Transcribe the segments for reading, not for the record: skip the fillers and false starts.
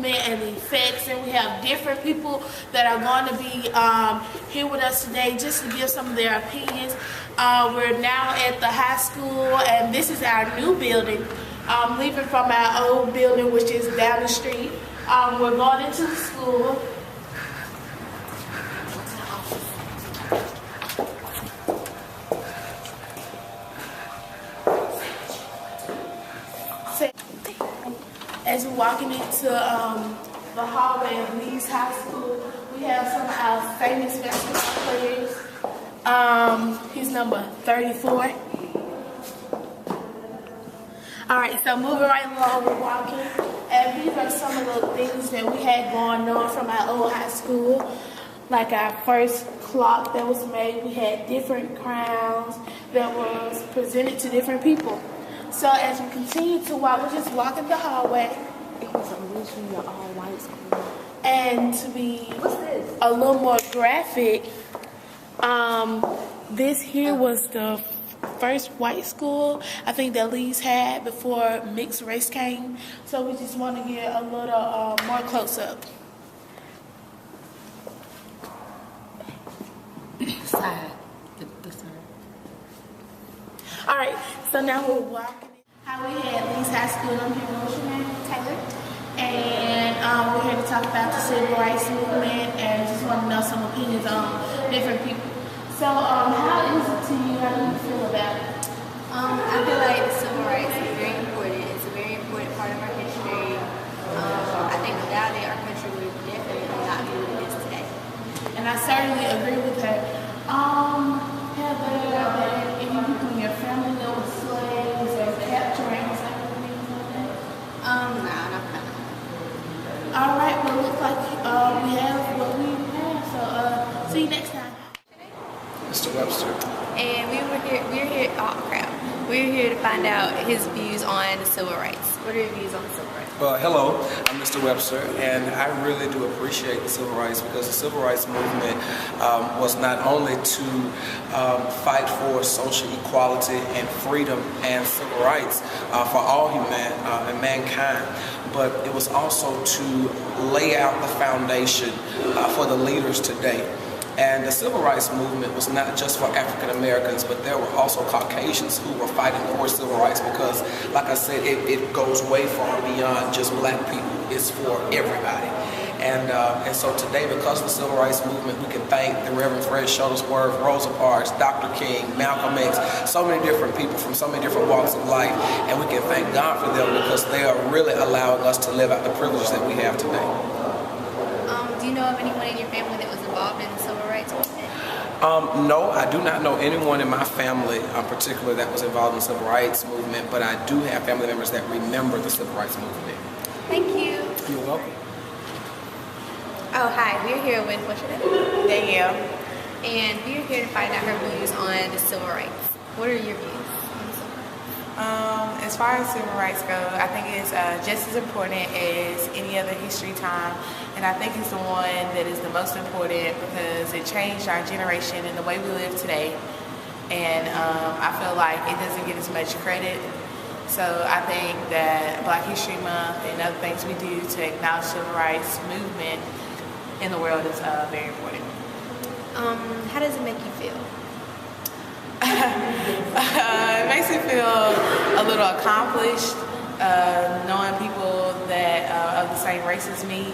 movement and the effects, and we have different people that are going to be here with us today just to give some of their opinions. We're now at the high school, and this is our new building, leaving from our old building, which is down the street. We're going into the school. As we're walking into the hallway of Lee's High School, we have some of our famous basketball players. He's number 34. All right, so moving right along, we're walking, and these are some of the things that we had going on from our old high school. Like our first clock that was made, we had different crowns that was presented to different people. So as we continue to walk, we're just walking the hallway. It was originally an all-white school. And to be a little more graphic, this here was the first white school I think that Lee's had before mixed race came. So we just want to get a little more close up. Side. The side. All right, so now we're walking. How we had Lee's High School. I'm here with your name, Taylor, and we're here to talk about the civil rights movement and just want to know some opinions on different people. So, how is it to you? How do you feel about it? I feel like the civil rights is very important. It's a very important part of our history. I think without it, our country would definitely not be what it is today. And I certainly agree with her. Have there been any people in your family that were slaves or captured or something like that? No, not kind of. All right, well, it looks like we have what we have. So, see you next time. Mr. Webster. And we're here, oh crap. We're here to find out his views on the civil rights. What are your views on the civil rights? Hello, I'm Mr. Webster, and I really do appreciate the civil rights because the civil rights movement was not only to fight for social equality and freedom and civil rights for all mankind, but it was also to lay out the foundation for the leaders today. And the civil rights movement was not just for African Americans, but there were also Caucasians who were fighting for civil rights because, like I said, it goes way far beyond just black people. It's for everybody. And so today, because of the civil rights movement, we can thank the Reverend Fred Shuttlesworth, Rosa Parks, Dr. King, Malcolm X, so many different people from so many different walks of life. And we can thank God for them because they are really allowing us to live out the privileges that we have today. Do you know of anyone in your family that was involved in the civil rights movement? No, I do not know anyone in my family in particular that was involved in the civil rights movement, but I do have family members that remember the civil rights movement. Thank you. You're welcome. Oh, hi. We're here with, what's your name? Danielle. And we're here to find out her views on the civil rights. What are your views? As far as civil rights go, I think it's just as important as any other history time, and I think it's the one that is the most important because it changed our generation and the way we live today, and I feel like it doesn't get as much credit. So I think that Black History Month and other things we do to acknowledge civil rights movement in the world is very important. How does it make you feel? It makes me feel a little accomplished, knowing people that of the same race as me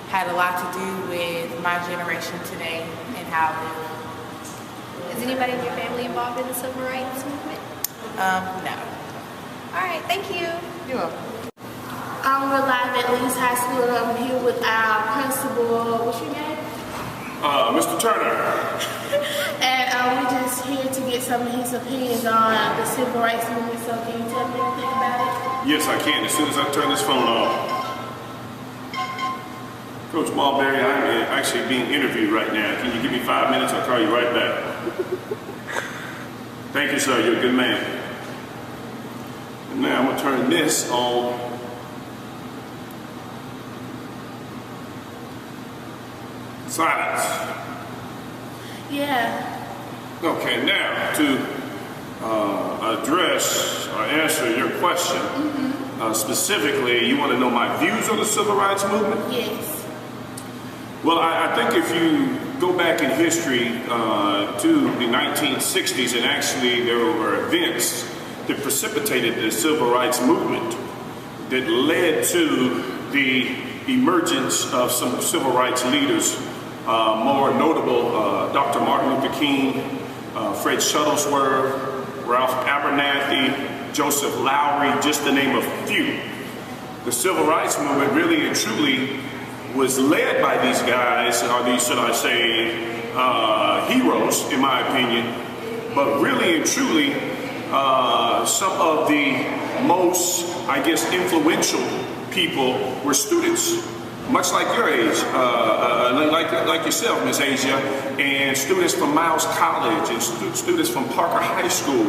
had a lot to do with my generation today and how I live. Is anybody in your family involved in the civil rights movement? No. All right, thank you. You're welcome. We're live at Lee's High School. I'm here with our principal. What's your name? Mr. Turner. And we're just here to get some of his opinions on the civil rights movement. So can you tell me anything about it? Yes, I can, as soon as I turn this phone off. Coach Marbury, I'm actually being interviewed right now. Can you give me 5 minutes? I'll call you right back. Thank you, sir. You're a good man. And now I'm going to turn this on. Silence. Yeah. Okay, now to address or answer your question, Specifically, you want to know my views on the civil rights movement? Yes. Well, I think if you go back in history to the 1960s, and actually there were events that precipitated the civil rights movement that led to the emergence of some civil rights leaders, more notable Dr. Martin Luther King, Fred Shuttlesworth, Ralph Abernathy, Joseph Lowry, just to name a few. The civil rights movement really and truly was led by these guys, or these, should I say, heroes, in my opinion, but really and truly, some of the most, I guess, influential people were students, much like your age, like yourself, Miss Asia, and students from Miles College and students from Parker High School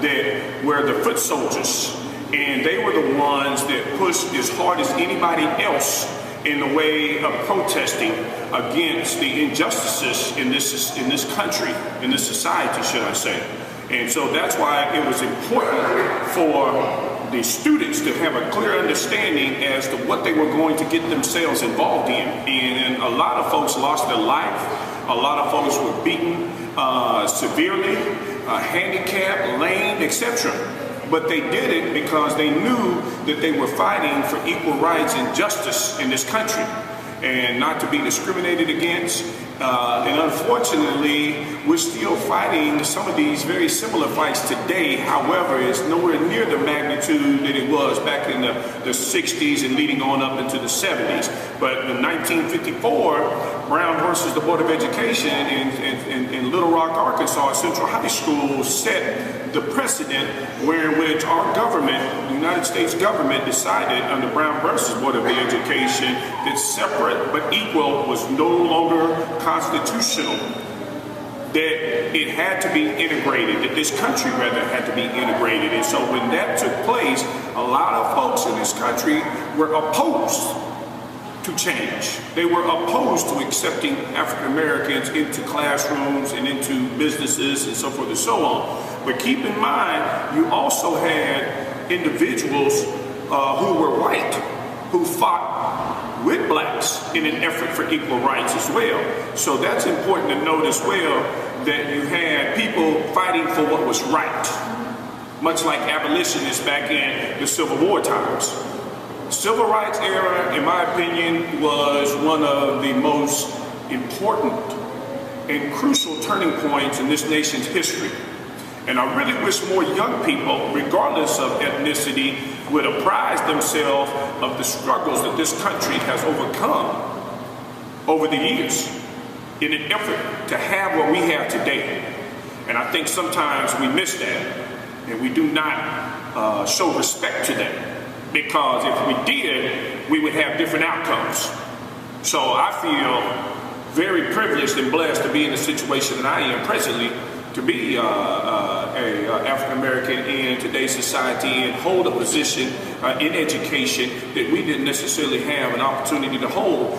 that were the foot soldiers, and they were the ones that pushed as hard as anybody else in the way of protesting against the injustices in this country, in this society, should I say. And so that's why it was important for the students to have a clear understanding as to what they were going to get themselves involved in. And a lot of folks lost their life. A lot of folks were beaten severely, handicapped, lame, etc. But they did it because they knew that they were fighting for equal rights and justice in this country, and not to be discriminated against. And unfortunately, we're still fighting some of these very similar fights today. However, it's nowhere near the magnitude that it was back in the 60s and leading on up into the 70s. But in 1954, Brown versus the Board of Education in Little Rock, Arkansas, Central High School set the precedent where which our government, the United States government, decided under Brown versus Board of Education that separate but equal was no longer constitutional, that it had to be integrated, that this country rather had to be integrated. And so when that took place, a lot of folks in this country were opposed to change. They were opposed to accepting African Americans into classrooms and into businesses and so forth and so on. But keep in mind, you also had individuals who were white, who fought with blacks in an effort for equal rights as well. So that's important to note as well, that you had people fighting for what was right, much like abolitionists back in the Civil War times. The Civil Rights era, in my opinion, was one of the most important and crucial turning points in this nation's history. And I really wish more young people, regardless of ethnicity, would apprise themselves of the struggles that this country has overcome over the years in an effort to have what we have today. And I think sometimes we miss that, and we do not show respect to that, because if we did, we would have different outcomes. So I feel very privileged and blessed to be in the situation that I am presently, to be an African American in today's society and hold a position in education that we didn't necessarily have an opportunity to hold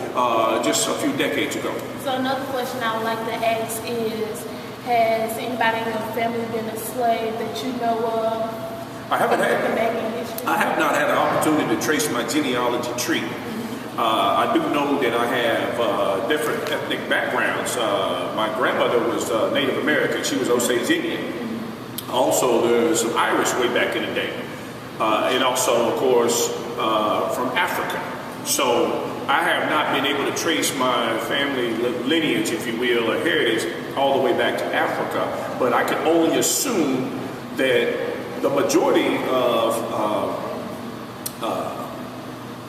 just a few decades ago. So another question I would like to ask is, has anybody in your family been a slave that you know of? I have not had an opportunity to trace my genealogy tree. I do know that I have different ethnic backgrounds. My grandmother was Native American. She was Osage Indian. Also, there's some Irish way back in the day. And also, of course, from Africa. So I have not been able to trace my family lineage, if you will, or heritage all the way back to Africa. But I can only assume that the majority of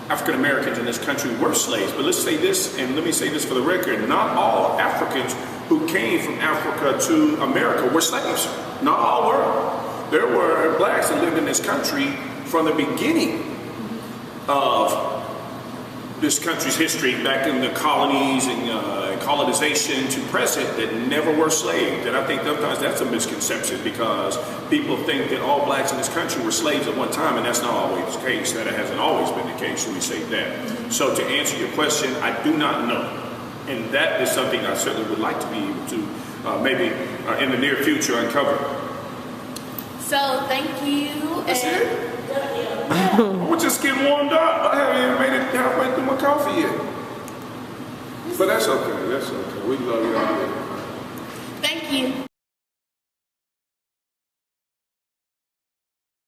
African Americans in this country were slaves. But let's say this, and let me say this for the record, not all Africans who came from Africa to America were slaves. Not all were. There were blacks that lived in this country from the beginning of this country's history, back in the colonies and colonization to present, that never were slaves. And I think sometimes that's a misconception, because people think that all blacks in this country were slaves at one time, and that's not always the case. That hasn't always been the case, so we say that. So to answer your question, I do not know. And that is something I certainly would like to be able to maybe in the near future uncover. So thank you. That's it? What just getting warmed up. I haven't even made it halfway through my coffee yet. But that's okay. That's okay. We love y'all. Thank you.